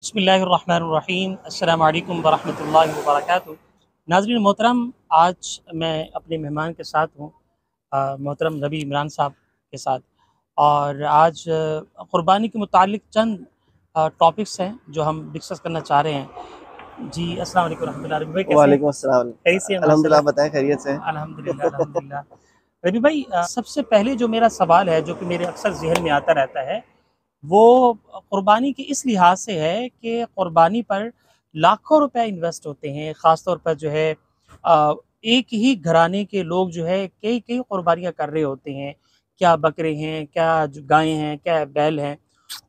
बिस्मिल्लाहिर्रहमानिर्रहीम अस्सलामु अलैकुम वरहमतुल्लाहि वबरकातुहू। नाज़रीन मोहतरम, आज मैं अपने मेहमान के साथ हूँ, मोहतरम नबी इमरान साहब के साथ। और आज क़ुरबानी के मुतालिक चंद टॉपिक्स हैं जो हम डिस्कस करना चाह रहे हैं। जी, अस्सलाम वालेकुम रहमतुल्लाह। रबी भाई कैसे हैं? वालेकुम अस्सलाम। खैरियत से हैं? अल्हम्दुलिल्लाह, माशाल्लाह। आप बताएं खैरियत से? अल्हम्दुलिल्लाह, अल्हम्दुलिल्लाह। रबी भाई, सबसे पहले जो मेरा सवाल है, जो कि मेरे अक्सर ज़हन में आता रहता है, वो क़ुरबानी के इस लिहाज से है कि क़ुरबानी पर लाखों रुपए इन्वेस्ट होते हैं। ख़ास तौर पर जो है एक ही घराने के लोग जो है कई-कई क़ुरबानियाँ कर रहे होते हैं। क्या बकरे हैं, क्या जो गायें हैं, क्या बैल हैं।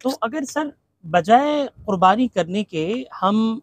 तो अगर सर बजाय क़ुरबानी करने के हम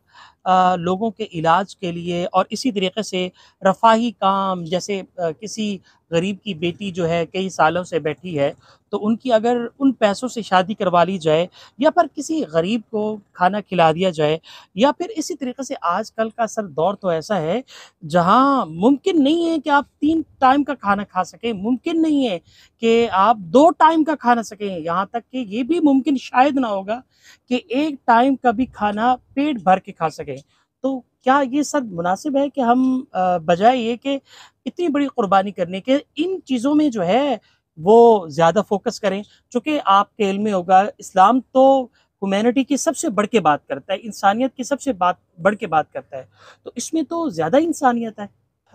लोगों के इलाज के लिए और इसी तरीक़े से रफ़ाही काम, जैसे किसी गरीब की बेटी जो है कई सालों से बैठी है, तो उनकी अगर उन पैसों से शादी करवा ली जाए, या फिर किसी गरीब को खाना खिला दिया जाए, या फिर इसी तरीक़े से आजकल का सर दौर तो ऐसा है जहाँ मुमकिन नहीं है कि आप 3 टाइम का खाना खा सकें, मुमकिन नहीं है कि आप 2 टाइम का खा ना सकें, यहाँ तक कि ये भी मुमकिन शायद ना होगा कि 1 टाइम का भी खाना पेट भर के खा सकें। तो क्या ये सर मुनासिब है कि हम बजाय ये कि इतनी बड़ी क़ुरबानी करने के इन चीज़ों में जो है वो ज़्यादा फ़ोकस करें? चूँकि आपके इल्म में होगा, इस्लाम तो ह्यूमैनिटी की सबसे बढ़ के बात करता है, इंसानियत की सबसे बढ़ के बात करता है, तो इसमें तो ज़्यादा इंसानियत है।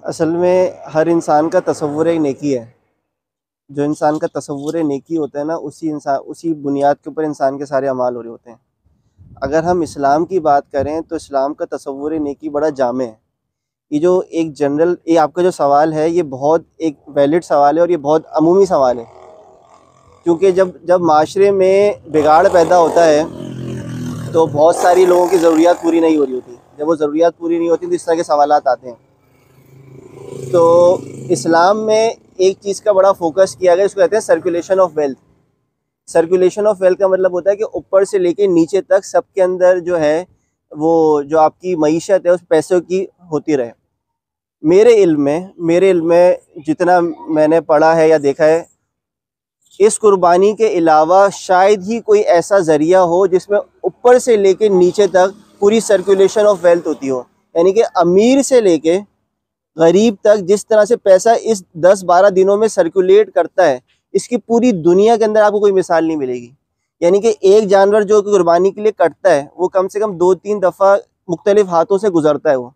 असल में हर इंसान का तसव्वुर एक नेकी है। जो इंसान का तसव्वुर नेकी होता है ना, उसी बुनियाद के ऊपर इंसान के सारे अमाल हो रहे होते हैं। अगर हम इस्लाम की बात करें तो इस्लाम का तसव्वुर नेकी बड़ा जामे है। ये जो एक जनरल ये आपका जो सवाल है, ये बहुत एक वैलिड सवाल है और ये बहुत अमूमी सवाल है। क्योंकि जब जब माशरे में बिगाड़ पैदा होता है तो बहुत सारी लोगों की ज़रूरियात पूरी नहीं हो रही होती। जब वो ज़रूरियात पूरी नहीं होती तो इस तरह के सवालात आते हैं। तो इस्लाम में एक चीज़ का बड़ा फोकस किया गया, इसको कहते हैं circulation of wealth. Circulation of wealth का मतलब होता है कि ऊपर से लेके नीचे तक सबके अंदर जो है वो जो आपकी मईशत है उस पैसों की होती रहे। मेरे इल्म में जितना मैंने पढ़ा है या देखा है, इस कुर्बानी के अलावा शायद ही कोई ऐसा ज़रिया हो जिसमें ऊपर से लेके नीचे तक पूरी सर्कुलेशन ऑफ वेल्थ होती हो। यानी कि अमीर से लेके गरीब तक जिस तरह से पैसा इस 10-12 दिनों में सर्कुलेट करता है, इसकी पूरी दुनिया के अंदर आपको कोई मिसाल नहीं मिलेगी। यानी कि एक जानवर जो कुर्बानी के लिए कटता है वो कम से कम 2-3 दफ़ा मुख्तलिफ हाथों से गुजरता है वो।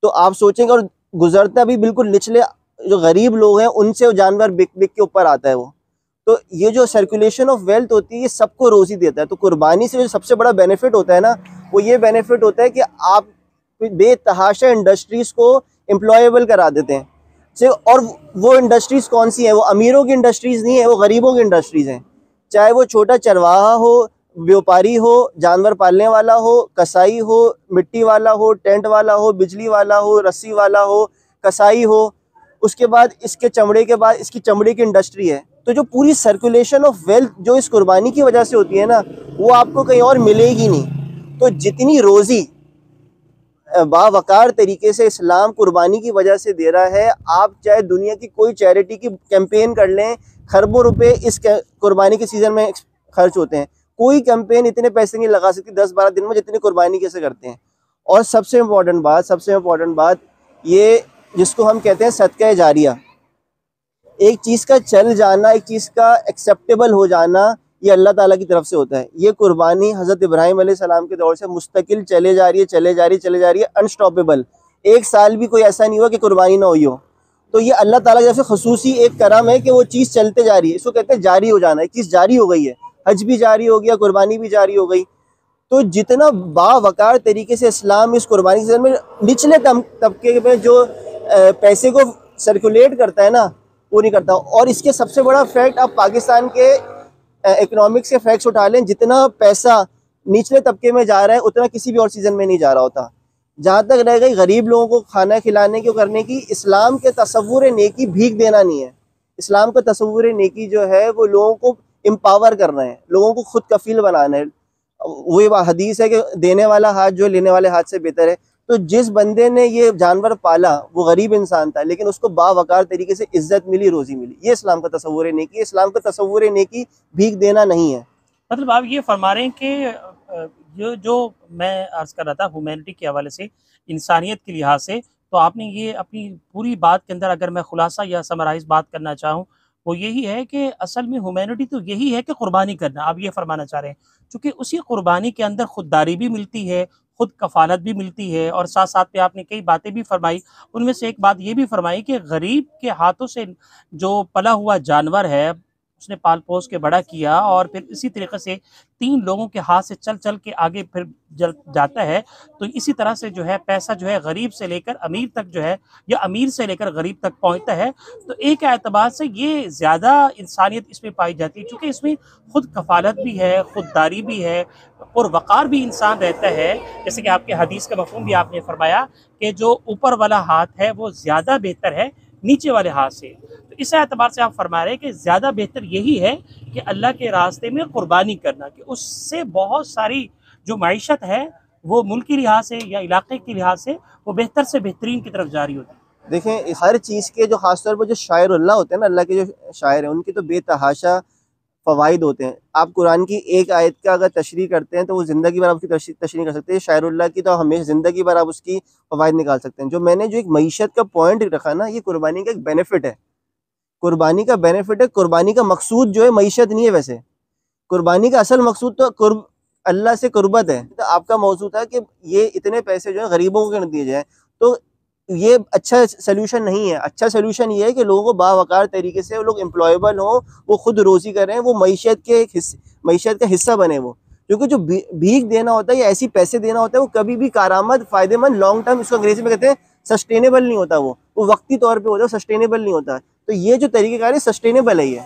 तो आप सोचेंगे, और गुजरता भी बिल्कुल निचले जो गरीब लोग हैं उनसे वो जानवर बिक बिक के ऊपर आता है वो। तो ये जो सर्कुलेशन ऑफ वेल्थ होती है ये सबको रोज़ी देता है। तो कुर्बानी से जो सबसे बड़ा बेनिफिट होता है ना, वो ये बेनिफिट होता है कि आप बेतहाशा इंडस्ट्रीज़ को एम्प्लॉयबल करा देते हैं। सिर्फ और वो इंडस्ट्रीज़ कौन सी हैं? वो अमीरों की इंडस्ट्रीज़ नहीं है, वो गरीबों की इंडस्ट्रीज़ हैं। चाहे वो छोटा चरवाहा हो, व्यापारी हो, जानवर पालने वाला हो, कसाई हो, मिट्टी वाला हो, टेंट वाला हो, बिजली वाला हो, रस्सी वाला हो, कसाई हो, उसके बाद इसके चमड़े के बाद इसकी चमड़े की इंडस्ट्री है। तो जो पूरी सर्कुलेशन ऑफ वेल्थ जो इस कुर्बानी की वजह से होती है ना, वो आपको कहीं और मिलेगी नहीं। तो जितनी रोज़ी बावकार तरीके से इस्लाम कुर्बानी की वजह से दे रहा है, आप चाहे दुनिया की कोई चैरिटी की कैंपेन कर लें, खरबों रुपए इस कुर्बानी के सीज़न में खर्च होते हैं। कोई कैंपेन इतने पैसे नहीं लगा सकती 10-12 दिन में जितनी कुर्बानी कैसे करते हैं। और सबसे इम्पोर्टेंट बात ये, जिसको हम कहते हैं सदका जारिया। एक चीज़ का चल जाना, एक चीज़ का एक्सेप्टेबल हो जाना, ये अल्लाह ताला की तरफ से होता है। ये कुर्बानी हज़रत इब्राहीम अलैहिस्सलाम के दौर से मुस्तकिल चले जा रही है, अनस्टॉपेबल। एक साल भी कोई ऐसा नहीं हुआ कि कुर्बानी ना हुई हो। तो ये अल्लाह ताला की तरफ से ख़ुसूसी एक करम है कि वो चीज़ चलते जा रही है। इसको कहते हैं जारी हो जाना। एक चीज़ जारी हो गई है, हज भी जारी हो गया, कुर्बानी भी जारी हो गई। तो जितना बावकार तरीके से इस्लाम इस कुर्बानी के सीज़न में निचले तबके में जो पैसे को सर्कुलेट करता है ना, वो नहीं करता। और इसके सबसे बड़ा फैक्ट, आप पाकिस्तान के इकोनॉमिक्स के फैक्ट्स उठा लें, जितना पैसा निचले तबके में जा रहा है उतना किसी भी और सीज़न में नहीं जा रहा होता। जहाँ तक रह गई गरीब लोगों को खाना खिलाने की करने की, इस्लाम के तसव्वुर नेकी भीख देना नहीं है। इस्लाम का तसव्वुर नेकी जो है वो लोगों को एम्पावर करना है, लोगों को खुद कफील बनाना है। वही हदीस है कि देने वाला हाथ जो लेने वाले हाथ से बेहतर है। तो जिस बंदे ने ये जानवर पाला वो गरीब इंसान था, लेकिन उसको बावकार तरीके से इज्जत मिली, रोज़ी मिली। ये इस्लाम का तसव्वुर नेकी। इस्लाम का तसव्वुर नेकी भीख देना नहीं है। मतलब आप ये फरमा रहे हैं कि जो मैं अर्ज़ कर रहा था ह्यूमैनिटी के हवाले से, इंसानियत के लिहाज से, तो आपने ये अपनी पूरी बात के अंदर अगर मैं खुलासा या समराइज़ बात करना चाहूँ, वो यही है कि असल में ह्यूमैनिटी तो यही है कि कुर्बानी करना, आप ये फरमाना चाह रहे हैं। चूँकि उसी कुर्बानी के अंदर खुददारी भी मिलती है, खुद कफ़ालत भी मिलती है और साथ-साथ पे आपने कई बातें भी फरमाई। उनमें से एक बात ये भी फरमाई कि गरीब के हाथों से जो पला हुआ जानवर है, उसने पाल-पोस के बड़ा किया और फिर इसी तरीक़े से 3 लोगों के हाथ से चल-चल के आगे फिर जल जाता है। तो इसी तरह से जो है पैसा जो है गरीब से लेकर अमीर तक जो है या अमीर से लेकर गरीब तक पहुँचता है। तो एक एतबार से ये ज़्यादा इंसानियत इसमें पाई जाती है चूँकि इसमें खुद कफ़ालत भी है, खुददारी भी है और वक़ार भी इंसान रहता है। जैसे कि आपके हदीस का मफ़हूम भी आपने फरमाया कि जो ऊपर वाला हाथ है वो ज़्यादा बेहतर है नीचे वाले हाथ से। तो इस एतबार से आप फरमा रहे हैं कि ज़्यादा बेहतर यही है कि अल्लाह के रास्ते में कुर्बानी करना, कि उससे बहुत सारी जो मईशत है वो मुल्क के लिहाज से या इलाके के लिहाज से वो बेहतर से बेहतरीन की तरफ जारी होती है। देखें, इस हर चीज़ के जो ख़ास तौर पर जो शायरुल्लाह होते हैं ना, अल्लाह के जो शायर हैं, उनके तो बेतहाशा फ़वाइद होते हैं। आप कुरान की एक आयत का अगर तशरीह करते हैं तो वो ज़िंदगी भर आप उसकी तशरीह कर सकते हैं। शायरुल्लाह की तो हमेशा ज़िंदगी भर आप उसकी फ़वाइद निकाल सकते हैं। जो मैंने जो एक मईशत का पॉइंट रखा ना, ये कुर्बानी का एक बेनिफिट है। कुर्बानी का बेनिफिट है। कुर्बानी का मकसूद जो है मईशत नहीं है। वैसे कुर्बानी का असल मकसूद तो कुर्ब अल्लाह से कुर्बत है। तो आपका मौजू था कि ये इतने पैसे जो है गरीबों को दिए जाए, तो ये अच्छा सलूशन नहीं है। अच्छा सलूशन ये है कि लोगों को बावकार तरीके से वो लोग एम्प्लॉयबल हों, वो खुद रोज़ी करें, वो मईशत के एक मईशत का हिस्सा बने वो। क्योंकि जो भीख देना होता है या ऐसी पैसे देना होता है, वो कभी भी कारआमद, फ़ायदेमंद, लॉन्ग टर्म, इसको अंग्रेज़ी में कहते हैं सस्टेनेबल नहीं होता। वो वक्ती तौर पर होता है, सस्टेनेबल नहीं होता। तो ये जो तरीक़ेकार है सस्टेनेबल है ये।